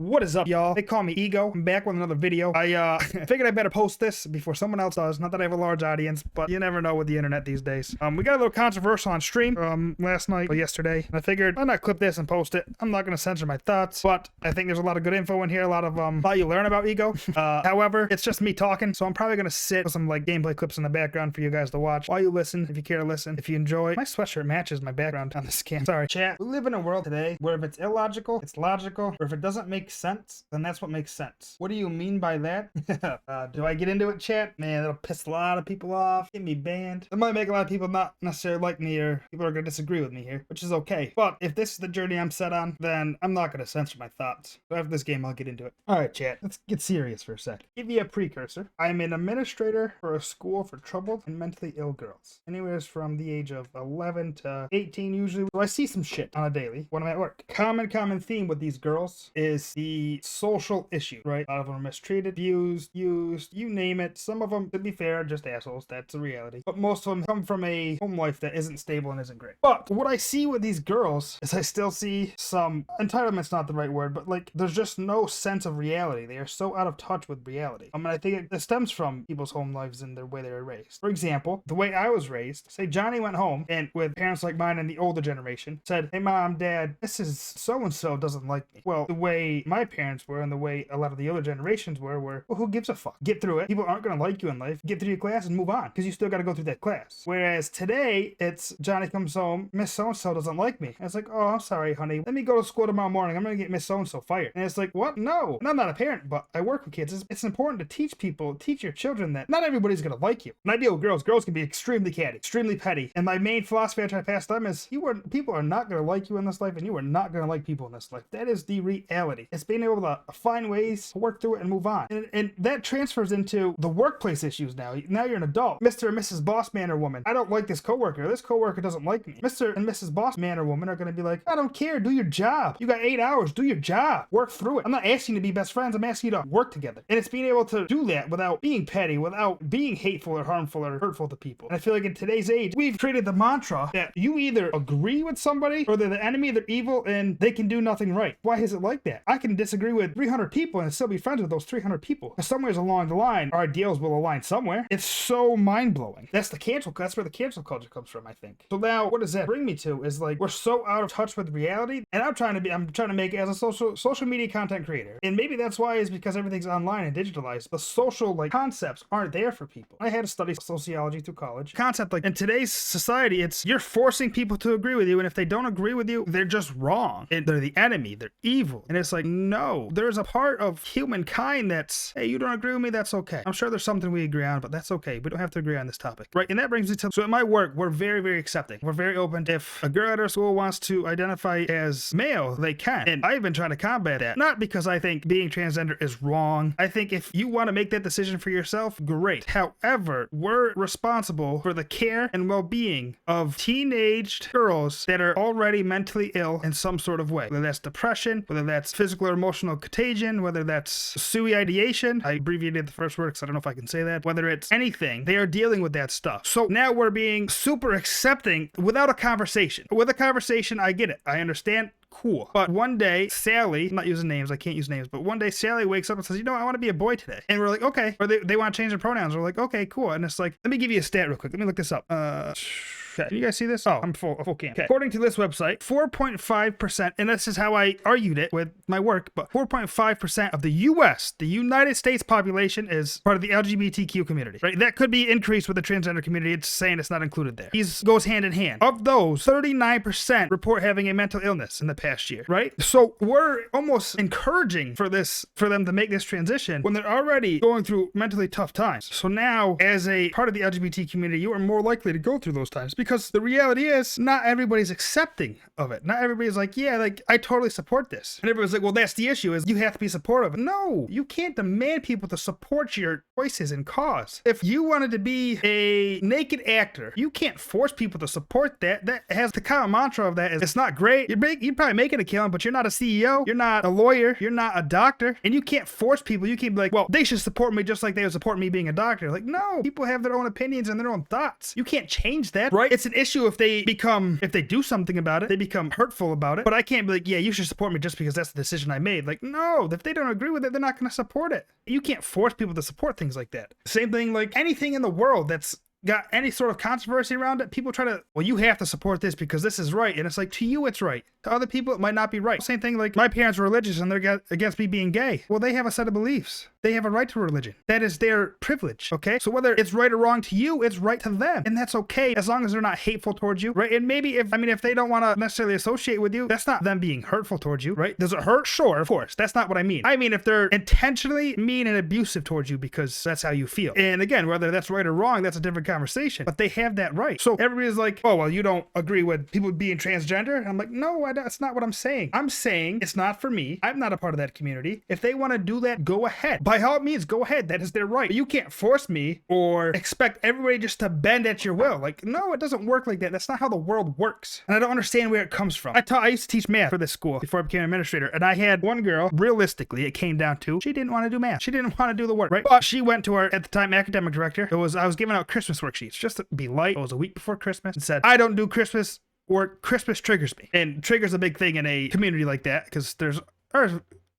What is up, y'all? They call me Ego. I'm back with another video. I figured I better post this before someone else does. Not that I have a large audience, but you never know with the internet these days. We got a little controversial on stream last night or yesterday, and I figured why not clip this and post it. I'm not gonna censor my thoughts, but I think there's a lot of good info in here, a lot you learn about Ego. However, it's just me talking, so I'm probably gonna sit with some like gameplay clips in the background for you guys to watch while you listen, if you care to listen, if you enjoy. My sweatshirt matches my background on this cam. Sorry, chat. We live in a world today where if it's illogical, it's logical, or if it doesn't make sense, then that's what makes sense. What do you mean by that? Do I get into it, chat? Man, that'll piss a lot of people off, get me banned. It might make a lot of people not necessarily like me, or people are gonna disagree with me here, which is okay. But if this is the journey I'm set on, then I'm not gonna censor my thoughts. So after this game, I'll get into it. All right, chat, let's get serious for a sec. Give you a precursor. I'm an administrator for a school for troubled and mentally ill girls, anywhere from the age of 11 to 18 usually. So I see some shit on a daily when I'm at work. Common theme with these girls is the social issue, right? A lot of them are mistreated, abused, used, you name it. Some of them, to be fair, are just assholes. That's a reality. But most of them come from a home life that isn't stable and isn't great. But what I see with these girls is I still see some, entitlement's not the right word, but like there's just no sense of reality. They are so out of touch with reality. I mean, I think it stems from people's home lives and the way they were raised. For example, the way I was raised, say Johnny went home and with parents like mine and the older generation said, hey mom, dad, Mrs. So-and-so doesn't like me. Well, the way my parents were and the way a lot of the other generations were, well, who gives a fuck? Get through it. People aren't going to like you in life. Get through your class and move on, because you still got to go through that class. Whereas today, it's Johnny comes home, Miss So-and-so doesn't like me. And it's like, oh, I'm sorry, honey. Let me go to school tomorrow morning. I'm going to get Miss So-and-so fired. And it's like, what? No. And I'm not a parent, but I work with kids. It's important to teach people, teach your children that not everybody's going to like you. And I deal with girls. Girls can be extremely catty, extremely petty. And my main philosophy I try to pass them is, people are not going to like you in this life, and you are not going to like people in this life. That is the reality. It's being able to find ways to work through it and move on. And that transfers into the workplace issues now. Now you're an adult. Mr. and Mrs. Boss Man or Woman, I don't like this coworker. This coworker doesn't like me. Mr. and Mrs. Boss Man or Woman are going to be like, I don't care. Do your job. You got 8 hours. Do your job. Work through it. I'm not asking you to be best friends. I'm asking you to work together. And it's being able to do that without being petty, without being hateful or harmful or hurtful to people. And I feel like in today's age, we've created the mantra that you either agree with somebody or they're the enemy, they're evil, and they can do nothing right. Why is it like that? I can disagree with 300 people and still be friends with those 300 people. Because somewhere along the line, our ideals will align somewhere. It's so mind-blowing. That's where the cancel culture comes from, I think. So now, what does that bring me to is like, we're so out of touch with reality, and I'm trying to make it as a social media content creator. And maybe that's why is because everything's online and digitalized. The social like concepts aren't there for people. I had to study sociology through college. Concept like in today's society, it's you're forcing people to agree with you, and if they don't agree with you, they're just wrong. And they're the enemy. They're evil. And it's like, no, there's a part of humankind that's, hey, you don't agree with me, that's okay. I'm sure there's something we agree on, but that's okay. We don't have to agree on this topic, right? And that brings me to, so at my work, we're very, very accepting. We're very open. If a girl at our school wants to identify as male, they can. And I've been trying to combat that. Not because I think being transgender is wrong. I think if you want to make that decision for yourself, great. However, we're responsible for the care and well-being of teenaged girls that are already mentally ill in some sort of way. Whether that's depression, whether that's physical or emotional contagion, whether that's SUI ideation. I abbreviated the first word because I don't know if I can say that. Whether it's anything, they are dealing with that stuff. So now we're being super accepting without a conversation. With a conversation, I get it. I understand. Cool. But one day, Sally, I'm not using names, I can't use names, but one day Sally wakes up and says, you know, I want to be a boy today. And we're like, okay. Or they want to change their pronouns. We're like, okay, cool. And it's like, let me give you a stat real quick. Let me look this up. Okay. Can you guys see this? Oh, I'm full cam. Okay. According to this website, 4.5%, and this is how I argued it with my work, but 4.5% of the US, the United States population, is part of the LGBTQ community, right? That could be increased with the transgender community. It's saying it's not included there. These goes hand in hand. Of those, 39% report having a mental illness in the past year, right? So we're almost encouraging for them to make this transition when they're already going through mentally tough times. So now, as a part of the LGBT community, you are more likely to go through those times, because the reality is not everybody's accepting of it. Not everybody's like, yeah, like I totally support this. And everybody's like, well, that's the issue, is you have to be supportive. No, you can't demand people to support your choices and cause. If you wanted to be a naked actor, you can't force people to support that. That has the common mantra of that is, it's not great. You're probably making a killing, but you're not a CEO. You're not a lawyer. You're not a doctor. And you can't force people. You can't be like, well, they should support me just like they would support me being a doctor. Like, no, people have their own opinions and their own thoughts. You can't change that, right? right? It's an issue if they do something about it, they become hurtful about it. But I can't be like, yeah, you should support me just because that's the decision I made. Like, no, if they don't agree with it, they're not going to support it. You can't force people to support things like that. Same thing, like anything in the world that's got any sort of controversy around it, people try to, well, you have to support this because this is right. And it's like, to you, it's right. To other people, it might not be right. Same thing, like my parents were religious and they're against me being gay. Well, they have a set of beliefs. They have a right to religion. That is their privilege, okay? So whether it's right or wrong to you, it's right to them. And that's okay as long as they're not hateful towards you, right? And maybe if they don't want to necessarily associate with you, that's not them being hurtful towards you, right? Does it hurt? Sure, of course. That's not what I mean. I mean, if they're intentionally mean and abusive towards you because that's how you feel. And again, whether that's right or wrong, that's a different conversation. But they have that right. So everybody's like, oh, well, you don't agree with people being transgender? And I'm like, no, that's not what I'm saying. I'm saying it's not for me. I'm not a part of that community. If they want to do that, go ahead. By all means, go ahead. That is their right. But you can't force me or expect everybody just to bend at your will. Like, no, it doesn't work like that. That's not how the world works. And I don't understand where it comes from. I used to teach math for this school before I became an administrator. And I had one girl, realistically, it came down to, she didn't want to do math. She didn't want to do the work, right? But she went to our, at the time, academic director. I was giving out Christmas worksheets just to be light. It was a week before Christmas and said, I don't do Christmas work. Christmas triggers me. And triggers a big thing in a community like that because there's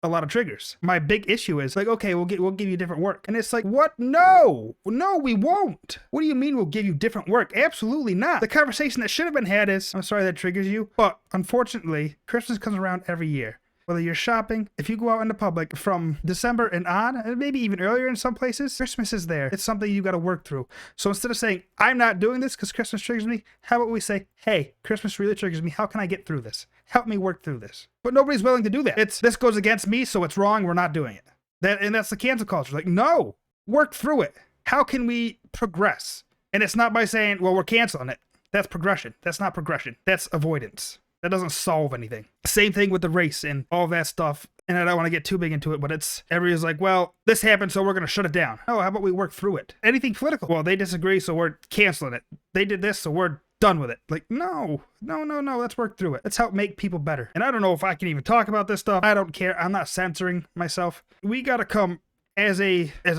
a lot of triggers. My big issue is like, okay, we'll give you different work. And it's like, what? No, we won't. What do you mean we'll give you different work? Absolutely not. The conversation that should have been had is, I'm sorry that triggers you, but unfortunately, Christmas comes around every year. Whether you're shopping, if you go out in the public from December and on, and maybe even earlier in some places, Christmas is there. It's something you got to work through. So instead of saying, I'm not doing this because Christmas triggers me, how about we say, hey, Christmas really triggers me. How can I get through this? Help me work through this. But nobody's willing to do that. This goes against me, so it's wrong. We're not doing it. That's the cancel culture. Like, no, work through it. How can we progress? And it's not by saying, well, we're canceling it. That's progression. That's not progression. That's avoidance. That doesn't solve anything. Same thing with the race and all that stuff. And I don't want to get too big into it, but everybody's like, well, this happened, so we're going to shut it down. Oh, how about we work through it? Anything political. Well, they disagree, so we're canceling it. They did this, so we're done with it. Like, no. Let's work through it. Let's help make people better. And I don't know if I can even talk about this stuff. I don't care. I'm not censoring myself. We got to come as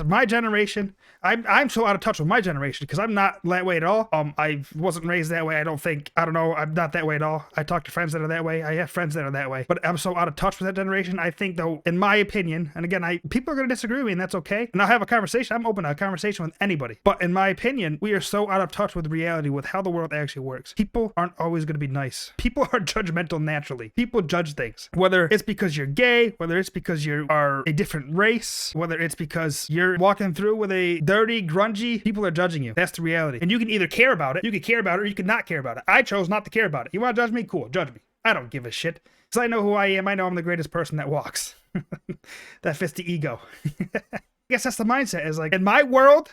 my generation. I'm so out of touch with my generation because I'm not that way at all. I wasn't raised that way. I don't know. I'm not that way at all. I talk to friends that are that way. I have friends that are that way, but I'm so out of touch with that generation. I think though, in my opinion, and again, people are going to disagree with me and that's okay. And I'll have a conversation. I'm open to a conversation with anybody. But in my opinion, we are so out of touch with reality, with how the world actually works. People aren't always going to be nice. People are judgmental naturally. People judge things, whether it's because you're gay, whether it's because you are a different race, whether it's because you're walking through with a dirty, grungy, people are judging you. That's the reality. And you can either care about it, you can care about it, or you can not care about it. I chose not to care about it. You want to judge me? Cool, judge me. I don't give a shit. Because I know who I am. I know I'm the greatest person that walks. That fits the ego. I guess that's the mindset, is like, in my world,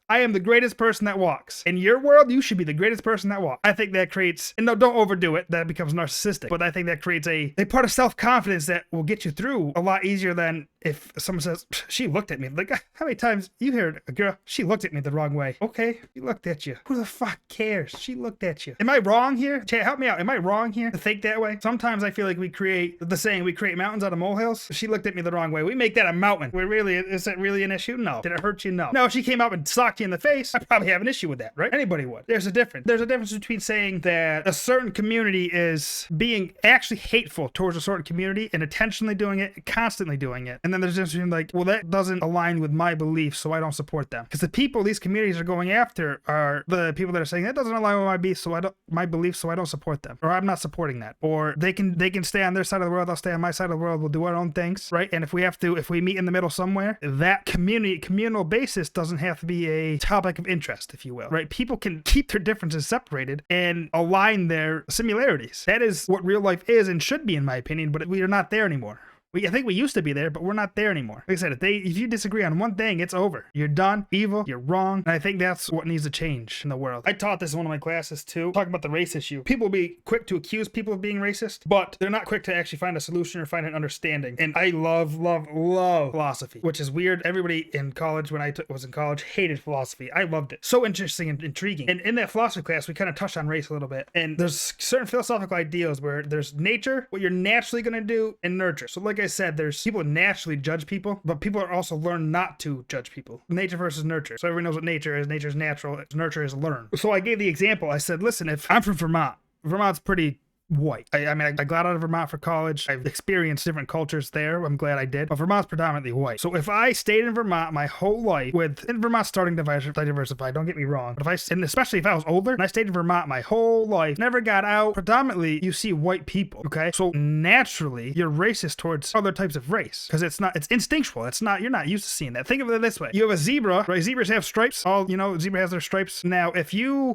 I am the greatest person that walks. In your world, you should be the greatest person that walks. I think that creates, and no, don't overdo it. That becomes narcissistic. But I think that creates a part of self-confidence that will get you through a lot easier than if someone says, she looked at me. Like, how many times you heard a girl, she looked at me the wrong way. Okay, she looked at you. Who the fuck cares? She looked at you. Am I wrong here? Chat, help me out. Am I wrong here to think that way? Sometimes I feel like we create mountains out of molehills. She looked at me the wrong way. We make that a mountain. Is that really an issue? No. Did it hurt you? No. No, if she came up and socked you in the face, I probably have an issue with that, right? Anybody would. There's a difference. There's a difference between saying that a certain community is being actually hateful towards a certain community and intentionally doing it, constantly doing it. And then there's just like, well, that doesn't align with my beliefs, so I don't support them. Because the people these communities are going after are the people that are saying that doesn't align with my beliefs, so I don't support them, or I'm not supporting that. Or they can stay on their side of the world, I'll stay on my side of the world. We'll do our own things, right? And if we meet in the middle somewhere, that communal basis doesn't have to be a topic of interest, if you will, right? People can keep their differences separated and align their similarities. That is what real life is and should be, in my opinion. But we are not there anymore. I think we used to be there, but we're not there anymore. Like I said, if you disagree on one thing, it's over. You're done, evil, you're wrong. And I think that's what needs to change in the world. I taught this in one of my classes too, talking about the race issue. People will be quick to accuse people of being racist, but they're not quick to actually find a solution or find an understanding. And I love philosophy, which is weird. Everybody in college, when I was in college, hated philosophy. I loved it. So interesting and intriguing. And in that philosophy class, we kind of touched on race a little bit. And there's certain philosophical ideals where there's nature, what you're naturally going to do, and nurture. So like I I said, there's people naturally judge people, but people are also learn not to judge people. Nature versus nurture. So everyone knows what nature is. Nature is natural. Nurture is learn. So I gave the example. I said, listen, if I'm from Vermont, Vermont's pretty white. I mean, I got out of Vermont for college. I've experienced different cultures there. I'm glad I did. But Vermont's predominantly white. So if I stayed in Vermont my whole life in Vermont's starting to diversify, don't get me wrong. But and especially if I was older and I stayed in Vermont my whole life, never got out, predominantly you see white people, okay? So naturally, you're racist towards other types of race because it's instinctual. You're not used to seeing that. Think of it this way. You have a zebra, right? Zebras have stripes. Zebra has their stripes. Now,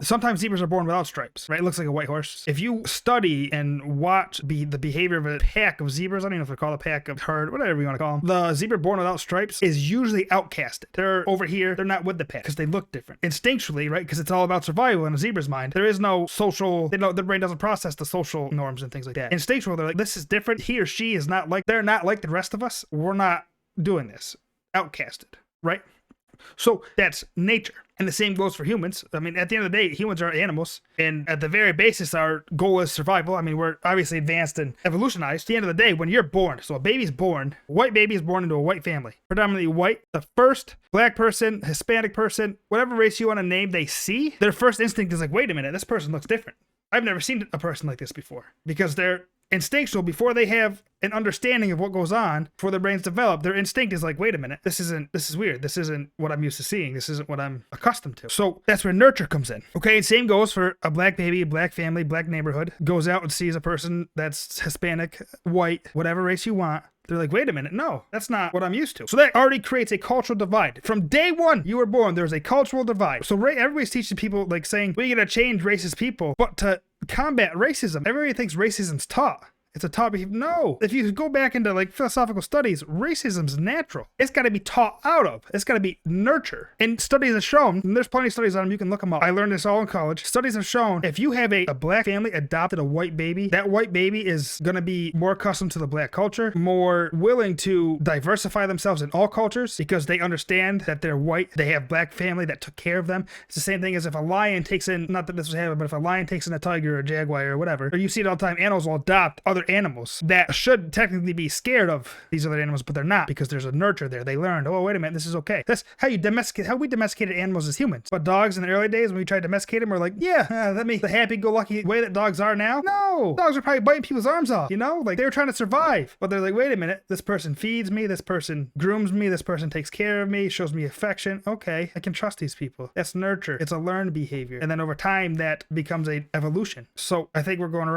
sometimes zebras are born without stripes, right? It looks like a white horse. If you study and watch the behavior of a pack of zebras, I don't know if they're called a pack of herd, whatever you want to call them. The zebra born without stripes is usually outcasted. They're over here. They're not with the pack because they look different. Instinctually, right? Because it's all about survival in a zebra's mind. There is no social, their brain doesn't process the social norms and things like that. Instinctual, they're like, this is different. He or she is not like, they're not like the rest of us. We're not doing this. Outcasted, right? So that's nature. And the same goes for humans. I mean, at the end of the day, humans are animals. And at the very basis, our goal is survival. I mean, we're obviously advanced and evolutionized. At the end of the day, when you're born, so a baby's born, a white baby is born into a white family, predominantly white. The first black person, Hispanic person, whatever race you want to name, they see, their first instinct is like, wait a minute, this person looks different. I've never seen a person like this before, because they're instinctual before they have an understanding of what goes on, before their brains develop. Their instinct is like, wait a minute, this is weird. This isn't what I'm used to seeing. This isn't what I'm accustomed to. So that's where nurture comes in. Okay, and same goes for a black baby, a black family, black neighborhood, goes out and sees a person that's Hispanic, white, whatever race you want. They're like, wait a minute, no, that's not what I'm used to. So that already creates a cultural divide. From day one you were born, there's a cultural divide. So everybody's teaching people, like saying, we gotta change racist people, but to combat racism, everybody thinks racism's taught. It's a taught behavior. No. If you go back into like philosophical studies, racism's natural. It's got to be taught out of. It's got to be nurture. And studies have shown, and there's plenty of studies on them, you can look them up. I learned this all in college. Studies have shown if you have a black family adopted a white baby, that white baby is going to be more accustomed to the black culture, more willing to diversify themselves in all cultures because they understand that they're white. They have black family that took care of them. It's the same thing as if a lion takes in, not that this was happening, but if a lion takes in a tiger or a jaguar or whatever, or you see it all the time, animals will adopt other animals that should technically be scared of these other animals, but they're not because there's a nurture there. They learned, oh, wait a minute, this is okay. That's how we domesticated animals as humans. But dogs in the early days when we tried to domesticate them, we're like, yeah, the happy-go-lucky way that dogs are now. No, dogs are probably biting people's arms off, like they were trying to survive. But they're like, wait a minute, this person feeds me, this person grooms me, this person takes care of me, shows me affection. Okay, I can trust these people. That's nurture. It's a learned behavior. And then over time, that becomes a evolution. So I think we're going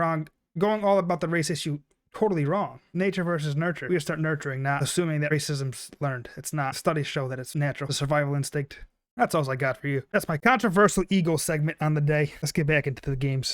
all about the race issue totally wrong. Nature versus nurture. We gotta start nurturing, not assuming that racism's learned. It's not. Studies show that it's natural. The survival instinct. That's all I got for you. That's my controversial ego segment on the day. Let's get back into the games.